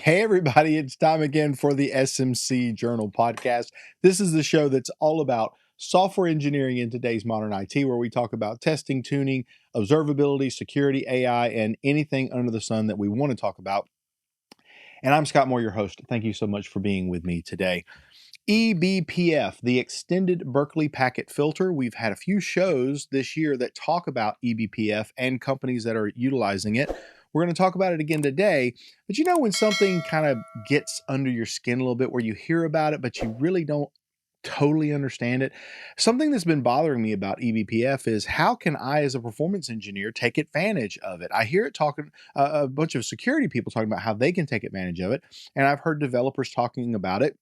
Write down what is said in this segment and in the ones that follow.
Hey, everybody, it's time again for the SMC Journal podcast. This is the show that's all about software engineering in today's modern IT, where we talk about testing, tuning, observability, security, AI, and anything under the sun that we want to talk about. And I'm Scott Moore, your host. Thank you so much for being with me today. eBPF, the Extended Berkeley Packet Filter. We've had a few shows this year that talk about eBPF and companies that are utilizing it. We're going to talk about it again today. But you know, when something kind of gets under your skin a little bit, where you hear about it, but you really don't totally understand it. Something that's been bothering me about eBPF is how can I, as a performance engineer, take advantage of it? I hear it talking, a bunch of security people talking about how they can take advantage of it. And I've heard developers talking about it.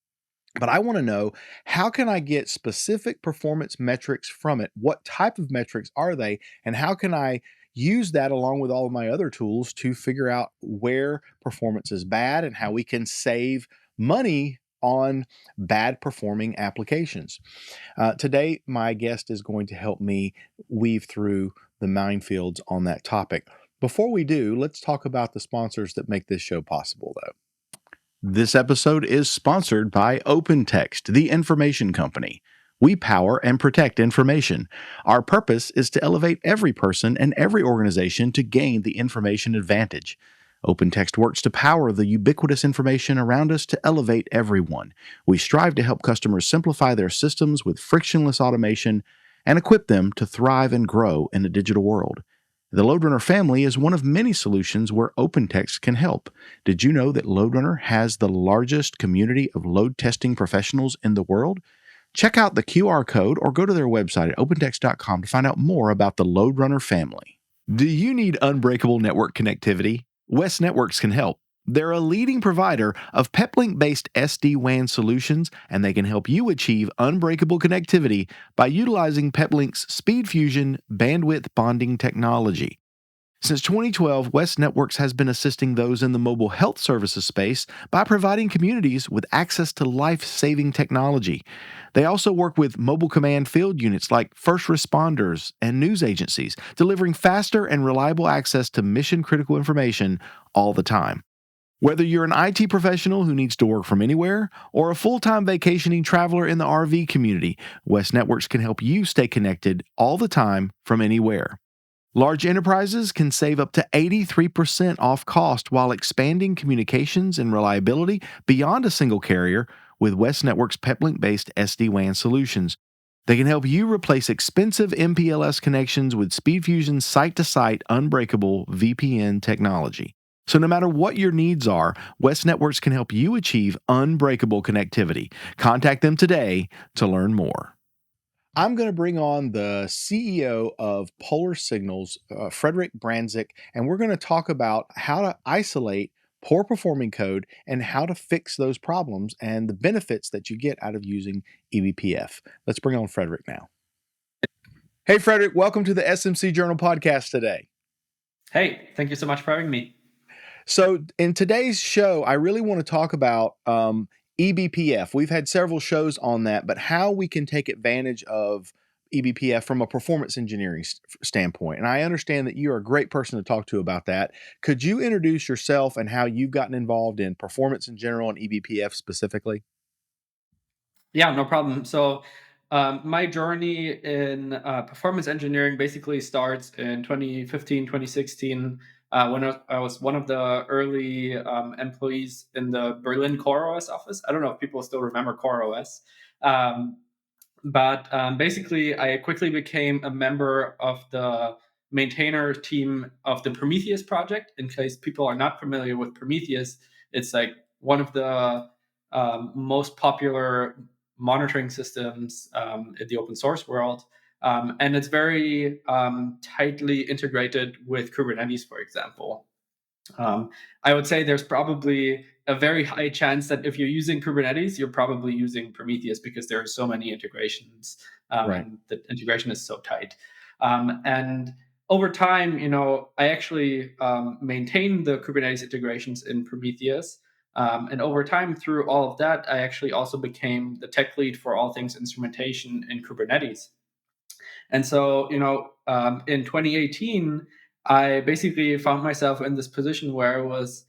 But I want to know, how can I get specific performance metrics from it? What type of metrics are they? And how can I use that along with all of my other tools to figure out where performance is bad and how we can save money on bad performing applications? Today, my guest is going to help me weave through the minefields on that topic. Before we do, let's talk about the sponsors that make this show possible, though. This episode is sponsored by OpenText, the information company. We power and protect information. Our purpose is to elevate every person and every organization to gain the information advantage. OpenText works to power the ubiquitous information around us to elevate everyone. We strive to help customers simplify their systems with frictionless automation and equip them to thrive and grow in a digital world. The LoadRunner family is one of many solutions where OpenText can help. Did you know that LoadRunner has the largest community of load testing professionals in the world? Check out the QR code or go to their website at opentext.com to find out more about the LoadRunner family. Do you need unbreakable network connectivity? WestNetworks can help. They're a leading provider of peplink-based SD-WAN solutions, and they can help you achieve unbreakable connectivity by utilizing Peplink's SpeedFusion bandwidth bonding technology. Since 2012, WestNetworks has been assisting those in the mobile health services space by providing communities with access to life-saving technology. They also work with mobile command field units like first responders and news agencies, delivering faster and reliable access to mission-critical information all the time. Whether you're an IT professional who needs to work from anywhere or a full-time vacationing traveler in the RV community, WestNetworks can help you stay connected all the time from anywhere. Large enterprises can save up to 83% off cost while expanding communications and reliability beyond a single carrier with WestNetworks Peplink-based SD-WAN solutions. They can help you replace expensive MPLS connections with SpeedFusion's site-to-site unbreakable VPN technology. So no matter what your needs are, WestNetworks can help you achieve unbreakable connectivity. Contact them today to learn more. I'm going to bring on the CEO of Polar Signals, Frederic Branczyk, and we're going to talk about how to isolate poor performing code and how to fix those problems and the benefits that you get out of using eBPF. Let's bring on Frederic now. Hey, Frederic, welcome to the SMC Journal podcast today. Hey, thank you so much for having me. So in today's show, I really want to talk about eBPF. We've had several shows on that, but how we can take advantage of eBPF from a performance engineering standpoint. And I understand that you're a great person to talk to about that. Could you introduce yourself and how you've gotten involved in performance in general and eBPF specifically? Yeah, no problem. So my journey in performance engineering basically starts in 2015, 2016, when I was one of the early employees in the Berlin CoreOS office. I don't know if people still remember CoreOS. But basically, I quickly became a member of the maintainer team of the Prometheus project. In case people are not familiar with Prometheus, it's like one of the most popular monitoring systems in the open source world. And it's very tightly integrated with Kubernetes, for example. I would say there's probably a very high chance that if you're using Kubernetes, you're probably using Prometheus because there are so many integrations, Right. and the integration is so tight. And over time, I actually maintain the Kubernetes integrations in Prometheus. And over time, through all of that, I actually also became the tech lead for all things instrumentation in Kubernetes. And so, in 2018, I basically found myself in this position where I was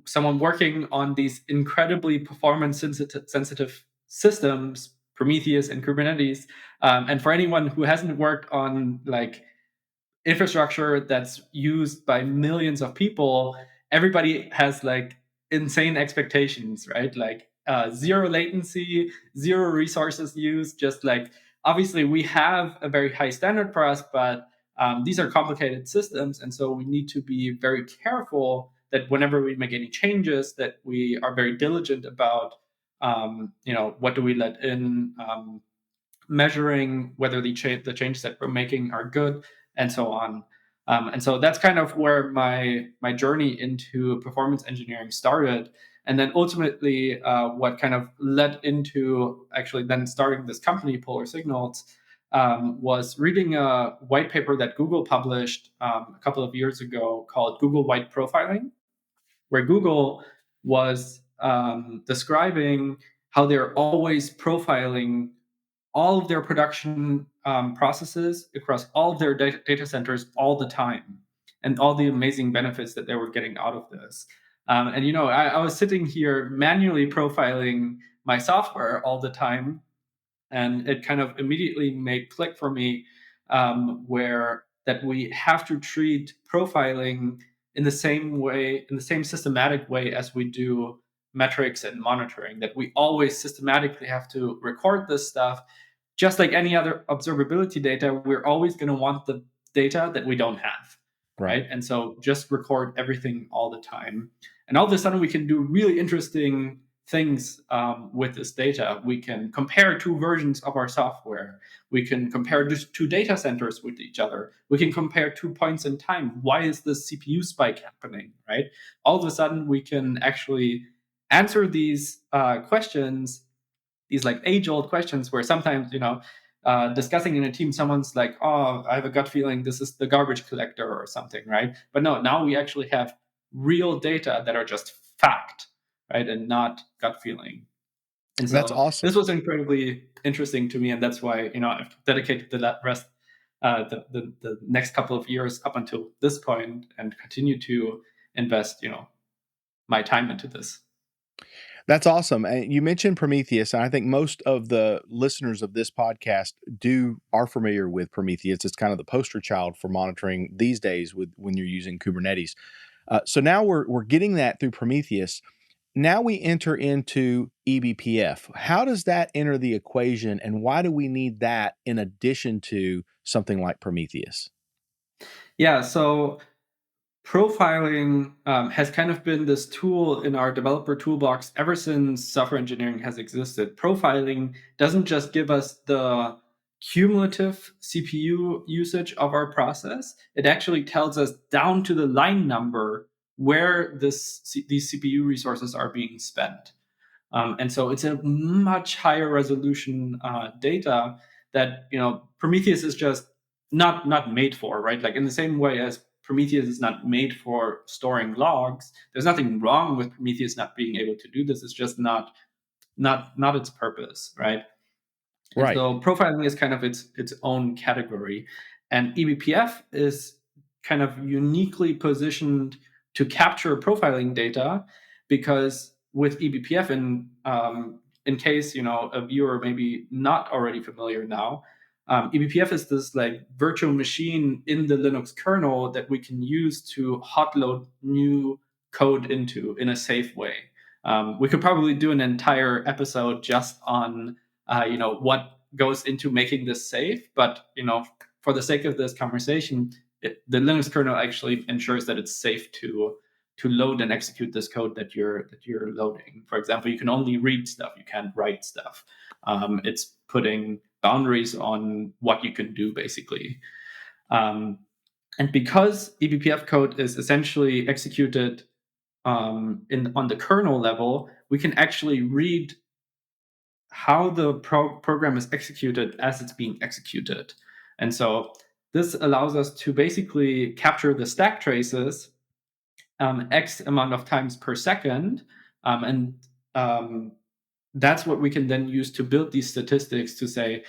someone working on these incredibly performance sensitive systems, Prometheus and Kubernetes. And for anyone who hasn't worked on like infrastructure that's used by millions of people, everybody has like insane expectations, right? Like zero latency, zero resources used. Just like obviously we have a very high standard for us, but these are complicated systems, and so we need to be very careful that whenever we make any changes, that we are very diligent about, what do we let in. Measuring whether the changes that we're making are good, and so on. And so that's kind of where my journey into performance engineering started. And then ultimately, what kind of led into actually then starting this company, Polar Signals, was reading a white paper that Google published a couple of years ago called Google White Profiling, where Google was describing how they're always profiling all of their production processes across all of their data centers all the time, and all the amazing benefits that they were getting out of this. And I was sitting here manually profiling my software all the time, and it kind of immediately made click for me, where that we have to treat profiling in the same way, in the same systematic way as we do metrics and monitoring, that we always systematically have to record this stuff. Just like any other observability data, we're always going to want the data that we don't have, right? And so just record everything all the time. And all of a sudden, we can do really interesting things with this data. We can compare two versions of our software. We can compare just two data centers with each other. We can compare 2 points in time. Why is this CPU spike happening, right? All of a sudden, we can actually answer these questions, these like age-old questions where sometimes, discussing in a team, someone's like, oh, I have a gut feeling this is the garbage collector or something, right? But no, now we actually have real data that are just fact, right? And not gut feeling. And so That's awesome. this was incredibly interesting to me. And that's why, I've dedicated the rest, the next couple of years up until this point, and continue to invest, my time into this. That's awesome. And you mentioned Prometheus, and I think most of the listeners of this podcast are familiar with Prometheus. It's kind of the poster child for monitoring these days when you're using Kubernetes. So now we're getting that through Prometheus. Now we enter into eBPF. How does that enter the equation, and why do we need that in addition to something like Prometheus? Yeah, so profiling has kind of been this tool in our developer toolbox ever since software engineering has existed. Profiling doesn't just give us the cumulative CPU usage of our process, it actually tells us down to the line number where these CPU resources are being spent. And so it's a much higher resolution data that Prometheus is just not made for, right? Like in the same way as Prometheus is not made for storing logs. There's nothing wrong with Prometheus not being able to do this. It's just not its purpose, right? And Right. so profiling is kind of its own category, and eBPF is kind of uniquely positioned to capture profiling data, because with eBPF, in case a viewer maybe not already familiar now, eBPF is this like virtual machine in the Linux kernel that we can use to hot load new code into in a safe way. We could probably do an entire episode just on what goes into making this safe, but for the sake of this conversation, the Linux kernel actually ensures that it's safe to load and execute this code that you're loading. For example, you can only read stuff, you can't write stuff. It's putting boundaries on what you can do, basically. And because eBPF code is essentially executed on the kernel level, we can actually read how the program is executed as it's being executed. And so this allows us to basically capture the stack traces X amount of times per second. And that's what we can then use to build these statistics to say,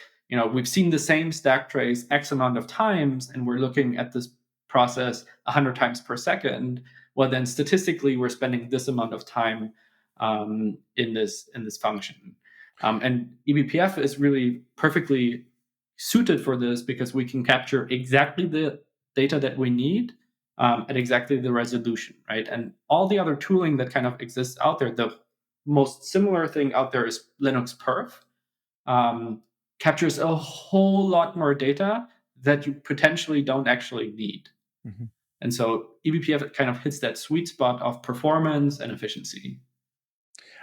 we've seen the same stack trace X amount of times, and we're looking at this process 100 times per second, well, then statistically we're spending this amount of time in this function. And eBPF is really perfectly suited for this because we can capture exactly the data that we need at exactly the resolution, right? And all the other tooling that kind of exists out there, the most similar thing out there is Linux Perf, captures a whole lot more data that you potentially don't actually need. Mm-hmm. And so eBPF kind of hits that sweet spot of performance and efficiency.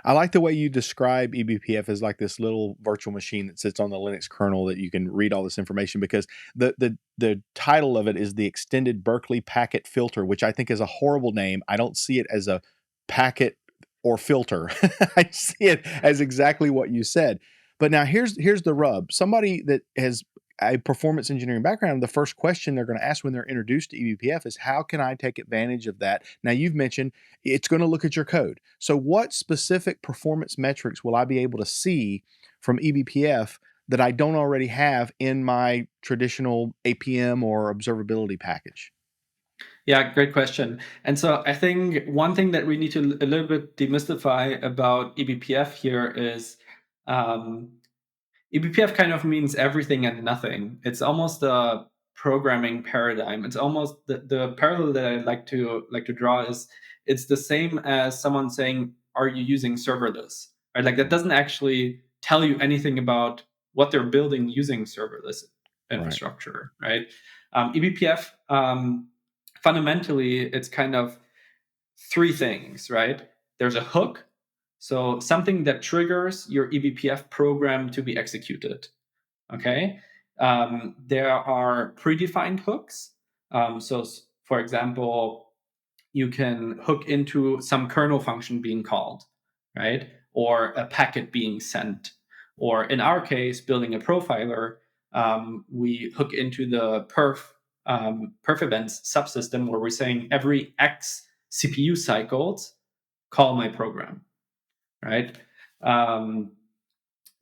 I like the way you describe eBPF as like this little virtual machine that sits on the Linux kernel that you can read all this information, because the title of it is the Extended Berkeley Packet Filter, which I think is a horrible name. I don't see it as a packet or filter. I see it as exactly what you said. But now here's the rub. Somebody that has a performance engineering background, the first question they're going to ask when they're introduced to eBPF is, how can I take advantage of that? Now, you've mentioned it's going to look at your code. So what specific performance metrics will I be able to see from eBPF that I don't already have in my traditional APM or observability package? Yeah, great question. And so I think one thing that we need to a little bit demystify about eBPF here is eBPF kind of means everything and nothing. It's almost a programming paradigm. It's almost the parallel that I like to draw is it's the same as someone saying, "Are you using serverless?" Right? Like that doesn't actually tell you anything about what they're building using serverless infrastructure, right? eBPF fundamentally it's kind of three things, right? There's a hook. So something that triggers your eBPF program to be executed, okay? There are predefined hooks. So for example, you can hook into some kernel function being called, right? Or a packet being sent. Or in our case, building a profiler, we hook into the perf events subsystem where we're saying every X CPU cycles, call my program, right?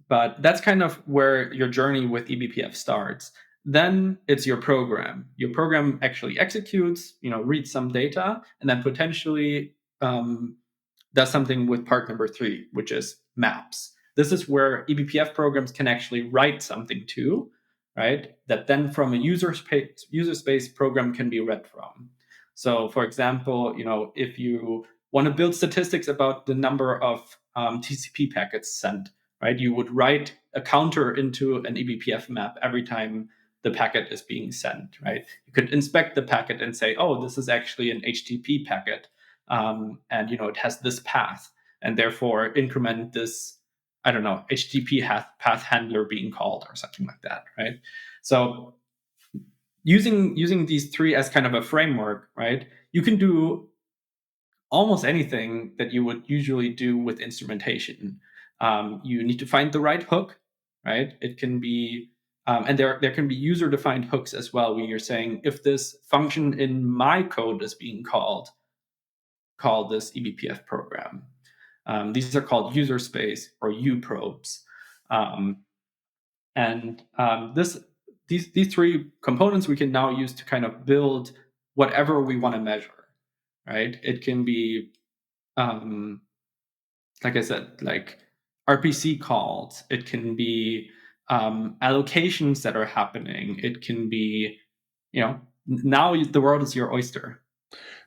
But that's kind of where your journey with eBPF starts. Then it's your program. Your program actually executes, reads some data, and then potentially does something with part number 3, which is maps. This is where eBPF programs can actually write something to, right? That then from a user space program can be read from. So, for example, if you want to build statistics about the number of TCP packets sent, right? You would write a counter into an eBPF map every time the packet is being sent, right? You could inspect the packet and say, oh, this is actually an HTTP packet, and it has this path, and therefore increment this, I don't know, HTTP path handler being called or something like that, right? So using these three as kind of a framework, right? You can do almost anything that you would usually do with instrumentation. You need to find the right hook, right? It can be, and there can be user-defined hooks as well, where you're saying, if this function in my code is being called, call this eBPF program. These are called user space or uprobes. These three components we can now use to kind of build whatever we want to measure, right? It can be, like I said, like RPC calls. It can be allocations that are happening. It can be, now the world is your oyster.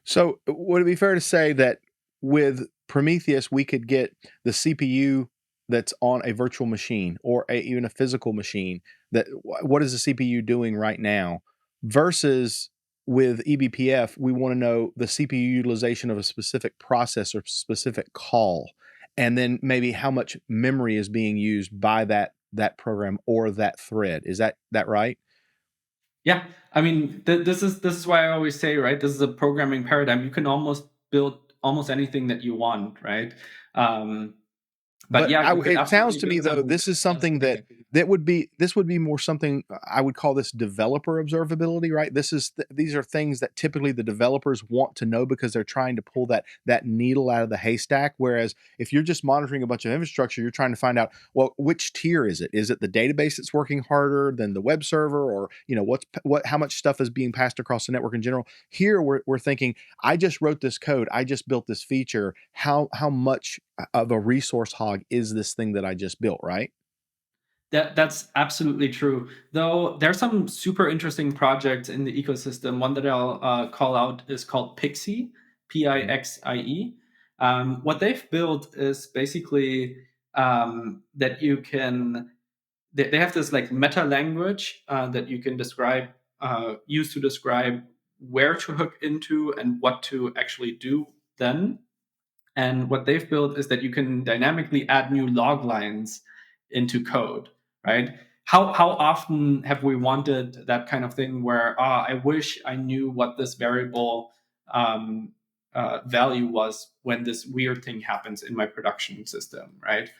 So would it be fair to say that with Prometheus, we could get the CPU that's on a virtual machine or even a physical machine? That what is the CPU doing right now? Versus with eBPF, we want to know the CPU utilization of a specific process or specific call, and then maybe how much memory is being used by that program or that thread. Is that right? Yeah, I mean, this is why I always say, right? This is a programming paradigm. You can almost build almost anything that you want, right? But yeah, it sounds to me though this is something that this would be more something I would call this developer observability, right? These are things that typically the developers want to know because they're trying to pull that needle out of the haystack. Whereas if you're just monitoring a bunch of infrastructure, you're trying to find out, well, which tier is it? Is it the database that's working harder than the web server, or how much stuff is being passed across the network in general? Here we're thinking, I just wrote this code, I just built this feature. How much of a resource hog is this thing that I just built, right? That's absolutely true. Though there's some super interesting projects in the ecosystem. One that I'll call out is called Pixie, Pixie. What they've built is basically that you can. They have this like meta language that you can use to describe where to hook into and what to actually do then. And what they've built is that you can dynamically add new log lines into code, right? How often have we wanted that kind of thing where I wish I knew what this variable value was when this weird thing happens in my production system, right?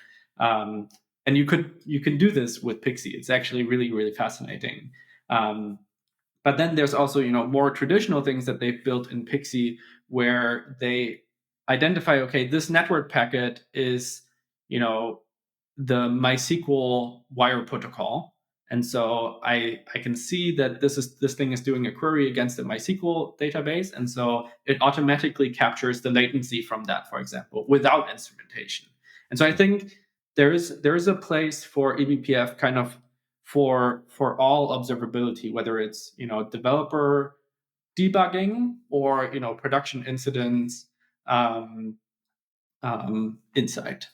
Um, and you can do this with Pixie. It's actually really really fascinating. But then there's also more traditional things that they've built in Pixie where they identify, okay, this network packet is the MySQL wire protocol, and so I can see that this thing is doing a query against the MySQL database, and so it automatically captures the latency from that, for example, without instrumentation. And so I think there is a place for eBPF kind of for all observability, whether it's developer debugging or production incidents insight.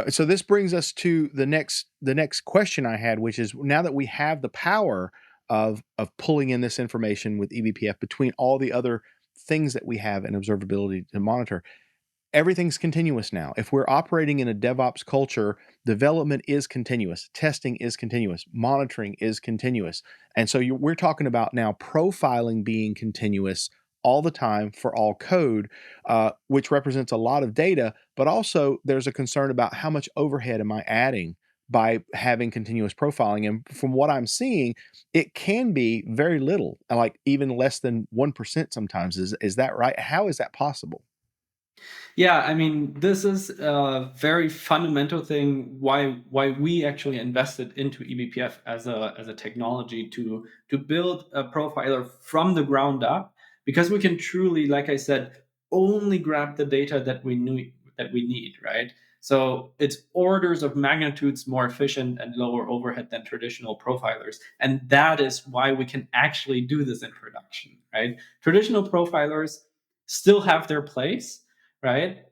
So this brings us to the next question I had, which is, now that we have the power of pulling in this information with eBPF between all the other things that we have in observability to monitor, everything's continuous now. If we're operating in a DevOps culture, development is continuous, testing is continuous, monitoring is continuous. And so we're talking about now profiling being continuous all the time for all code, which represents a lot of data, but also there's a concern about how much overhead am I adding by having continuous profiling. And from what I'm seeing, it can be very little, like even less than 1% sometimes. Is that right? How is that possible? Yeah, I mean, this is a very fundamental thing why we actually invested into eBPF as a technology to build a profiler from the ground up, because we can truly, like I said, only grab the data that we need, right? So it's orders of magnitudes more efficient and lower overhead than traditional profilers. And that is why we can actually do this in production, right? Traditional profilers still have their place, right?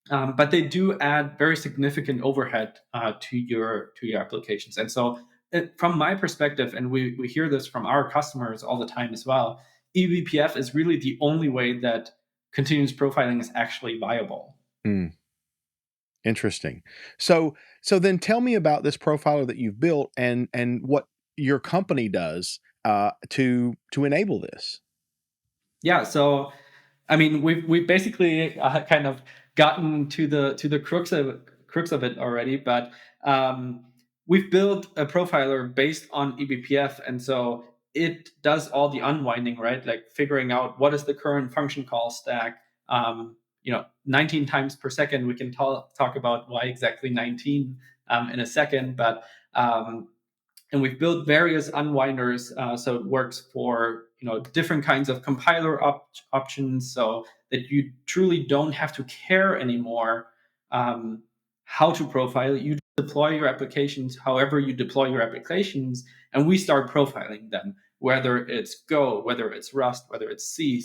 But they do add very significant overhead to your applications. And so, from my perspective, and we hear this from our customers all the time as well, eBPF is really the only way that continuous profiling is actually viable. Mm. Interesting. So then tell me about this profiler that you've built and what your company does to enable this. Yeah. So I mean, we've basically kind of gotten to the crux of it already, but we've built a profiler based on eBPF, and so it does all the unwinding, right? Like figuring out what is the current function call stack. 19 times per second. We can talk about why exactly 19 in a second, but and we've built various unwinders so it works for different kinds of compiler options, so that you truly don't have to care anymore how to profile. You deploy your applications however you deploy your applications, and we start profiling them, whether it's Go, whether it's Rust, whether it's C++,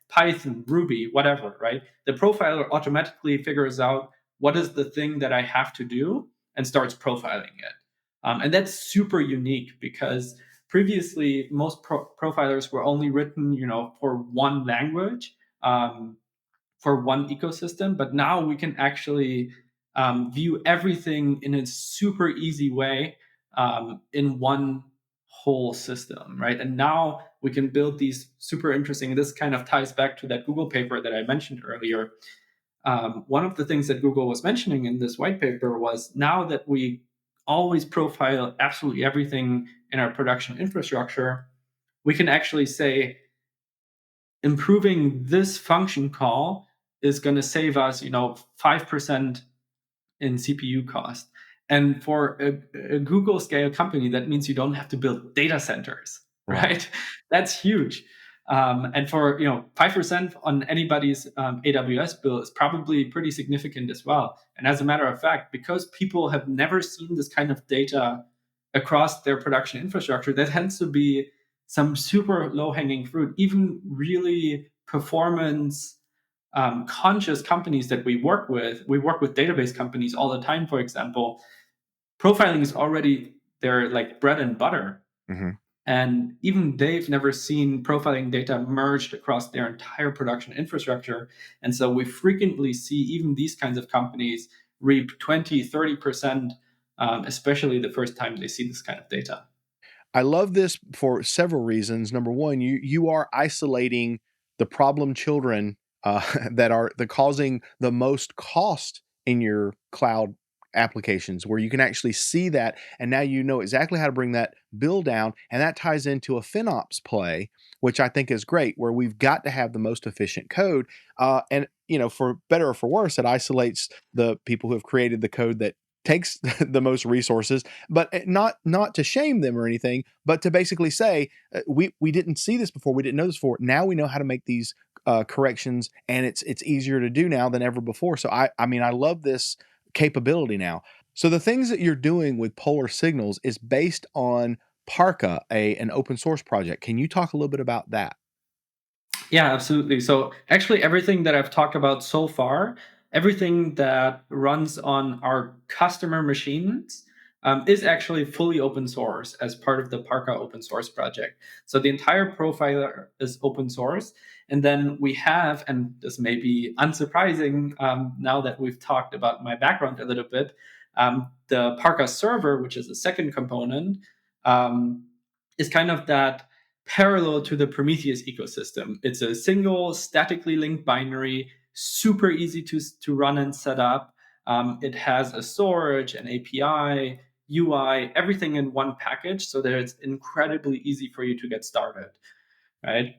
Python, Ruby, whatever, right? The profiler automatically figures out what is the thing that I have to do and starts profiling it. And that's super unique because previously most profilers were only written, for one language, for one ecosystem. But now we can actually view everything in a super easy way in one whole system, right? And now we can build these super interesting. This kind of ties back to that Google paper that I mentioned earlier. One of the things that Google was mentioning in this white paper was, now that we always profile absolutely everything in our production infrastructure, we can actually say improving this function call is going to save us, 5% in CPU cost. And for a Google scale company, that means you don't have to build data centers, Right. right? That's huge. And for 5% on anybody's AWS bill is probably pretty significant as well. And as a matter of fact, because people have never seen this kind of data across their production infrastructure, that tends to be some super low hanging fruit. Even really performance conscious companies that we work with database companies all the time, for example. Profiling is already their like bread and butter. Mm-hmm. And even they've never seen profiling data merged across their entire production infrastructure. And so we frequently see even these kinds of companies reap 20, 30%, especially the first time they see this kind of data. I love this for several reasons. Number one, you are isolating the problem children that are causing the most cost in your cloud applications, where you can actually see that, and now you know exactly how to bring that bill down, and that ties into a FinOps play, which I think is great, where we've got to have the most efficient code, and for better or for worse, it isolates the people who have created the code that takes the most resources, but not to shame them or anything, but to basically say we didn't see this before, we didn't know this before. Now we know how to make these corrections, and it's easier to do now than ever before. So I mean I love this capability now. So the things that you're doing with Polar Signals is based on Parka, an open source project. Can you talk a little bit about that? Yeah, absolutely. So actually, everything that I've talked about so far, everything that runs on our customer machines, is actually fully open source as part of the Parka open source project. So the entire profiler is open source. And then we have, and this may be unsurprising now that we've talked about my background a little bit, the Parka server, which is the second component, um, is kind of that parallel to the Prometheus ecosystem. It's a single statically linked binary, super easy to run and set up. It has a storage, an API, UI, everything in one package so that it's incredibly easy for you to get started, right?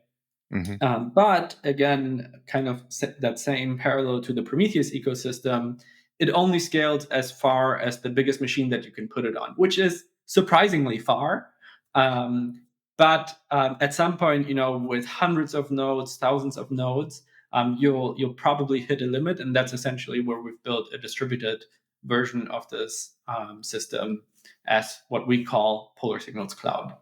Mm-hmm. But again, kind of that same parallel to the Prometheus ecosystem, it only scales as far as the biggest machine that you can put it on, which is surprisingly far. But at some point, with hundreds of nodes, thousands of nodes, you'll probably hit a limit, and that's essentially where we've built a distributed version of this system as what we call Polar Signals Cloud.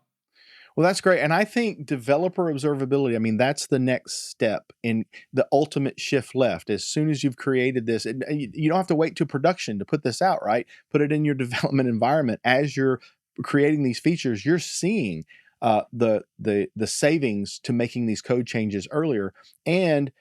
Well, that's great. And I think developer observability, I mean, that's the next step in the ultimate shift left. As soon as you've created this, you don't have to wait to production to put this out, right? Put it in your development environment. As you're creating these features, you're seeing the savings to making these code changes earlier. And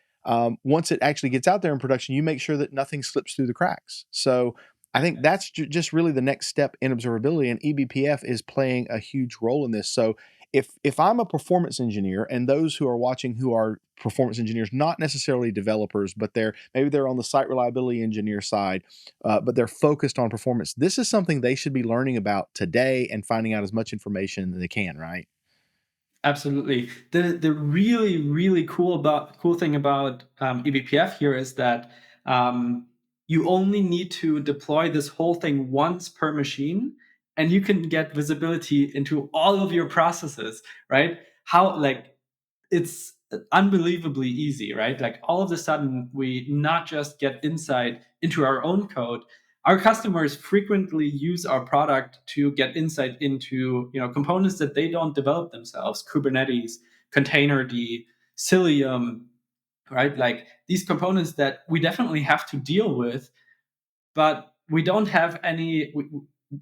once it actually gets out there in production, you make sure that nothing slips through the cracks. So I think that's just really the next step in observability, and eBPF is playing a huge role in this. So if I'm a performance engineer, and those who are watching who are performance engineers, not necessarily developers, but maybe they're on the site reliability engineer side, but they're focused on performance, this is something they should be learning about today and finding out as much information as they can, right? Absolutely. The really really cool thing about eBPF here is that you only need to deploy this whole thing once per machine, and you can get visibility into all of your processes. Right? How like it's unbelievably easy, right? Like all of a sudden, we not just get insight into our own code. Our customers frequently use our product to get insight into components that they don't develop themselves: Kubernetes, Containerd, Cilium, right? Like these components that we definitely have to deal with, but we don't have any.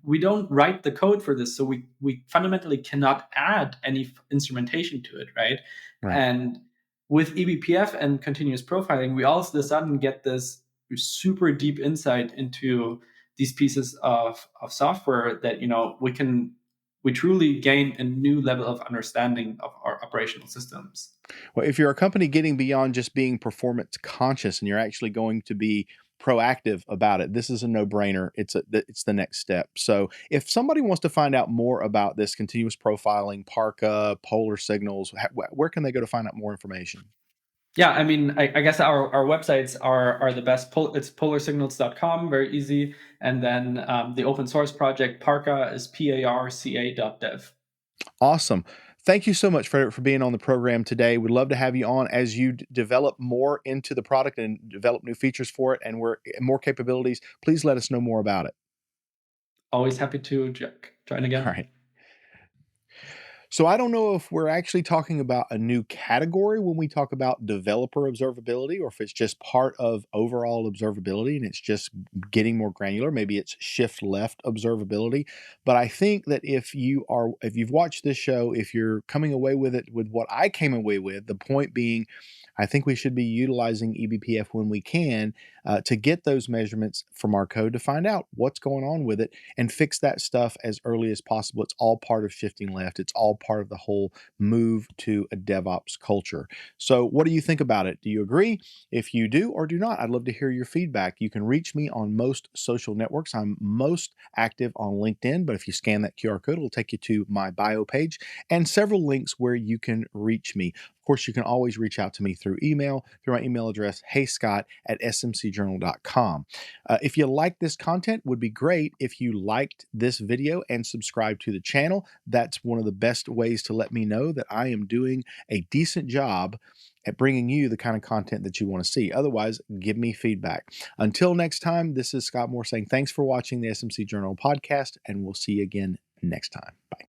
We don't write the code for this, so we fundamentally cannot add any instrumentation to it, right? Right. And with eBPF and continuous profiling, we all of a sudden get this super deep insight into these pieces of software that we truly gain a new level of understanding of our operational systems. Well, if you're a company getting beyond just being performance conscious, and you're actually going to be proactive about it. This is a no-brainer. It's the next step. So if somebody wants to find out more about this continuous profiling, Parka, polar signals, where can they go to find out more information? Yeah, I mean, I guess our websites are the best. It's polarsignals.com, very easy. And then the open source project Parka is parca.dev. Awesome. Thank you so much, Frederic, for being on the program today. We'd love to have you on as you develop more into the product and develop new features for it and more capabilities. Please let us know more about it. Always happy to join All again. right. So I don't know if we're actually talking about a new category when we talk about developer observability, or if it's just part of overall observability and it's just getting more granular. Maybe it's shift left observability. But I think that if you've watched this show, if you're coming away with it with what I came away with, the point being, I think we should be utilizing eBPF when we can to get those measurements from our code to find out what's going on with it and fix that stuff as early as possible. It's all part of shifting left. It's all part of the whole move to a DevOps culture. So, what do you think about it? Do you agree? If you do or do not, I'd love to hear your feedback. You can reach me on most social networks. I'm most active on LinkedIn, but if you scan that QR code, it'll take you to my bio page and several links where you can reach me. Of course, you can always reach out to me through email, through my email address, heyscott@smcjournal.com. If you like this content, would be great if you liked this video and subscribe to the channel. That's one of the best ways to let me know that I am doing a decent job at bringing you the kind of content that you want to see. Otherwise, give me feedback. Until next time, this is Scott Moore saying thanks for watching the SMC Journal podcast, and we'll see you again next time. Bye.